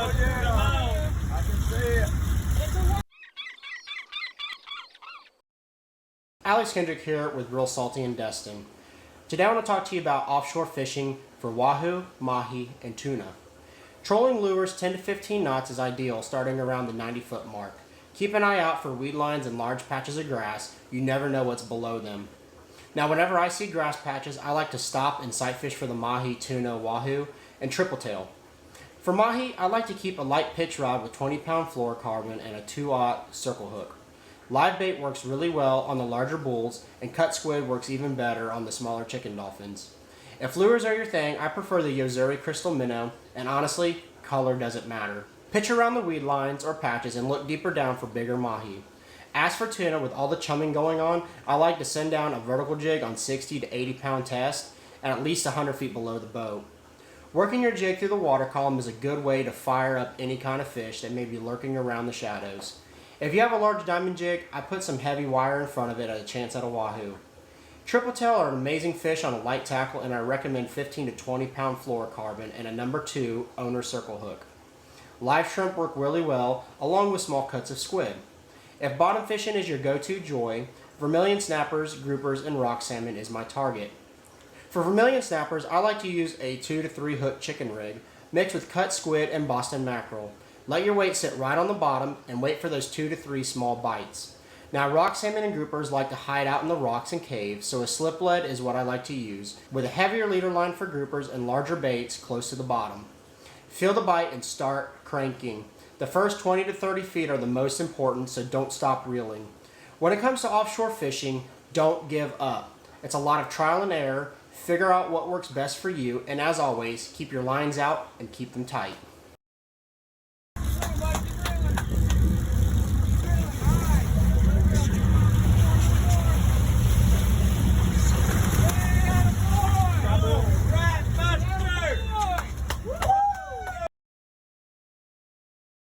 Oh, yeah. I can see it. Alex Kendrick here with Reel Salty Destin. Today I want to talk to you about offshore fishing for Wahoo, Mahi, and Tuna. Trolling lures 10 to 15 knots is ideal, starting around the 90-foot mark. Keep an eye out for weed lines and large patches of grass. You never know what's below them. Now, whenever I see grass patches, I like to stop and sight fish for the Mahi, Tuna, Wahoo, and triple tail. For Mahi, I like to keep a light pitch rod with 20-pound fluorocarbon and a 2/0 circle hook. Live bait works really well on the larger bulls, and cut squid works even better on the smaller chicken dolphins. If lures are your thing, I prefer the Yozuri Crystal Minnow, and honestly, color doesn't matter. Pitch around the weed lines or patches and look deeper down for bigger Mahi. As for tuna, with all the chumming going on, I like to send down a vertical jig on 60 to 80-pound test at least 100 feet below the boat. Working your jig through the water column is a good way to fire up any kind of fish that may be lurking around the shadows. If you have a large diamond jig, I put some heavy wire in front of it at a chance at a wahoo. Triple tail are an amazing fish on a light tackle, and I recommend 15 to 20-pound fluorocarbon and a number 2 owner circle hook. Live shrimp work really well, along with small cuts of squid. If bottom fishing is your go-to joy, vermilion snappers, groupers, and rock salmon is my target. For vermilion snappers, I like to use a 2 to 3 hook chicken rig mixed with cut squid and Boston mackerel. Let your weight sit right on the bottom and wait for those 2 to 3 small bites. Now, rock salmon and groupers like to hide out in the rocks and caves, so a slip lead is what I like to use, with a heavier leader line for groupers and larger baits close to the bottom. Feel the bite and start cranking. The first 20 to 30 feet are the most important, so don't stop reeling. When it comes to offshore fishing, don't give up. It's a lot of trial and error. Figure out what works best for you, and as always, keep your lines out and keep them tight.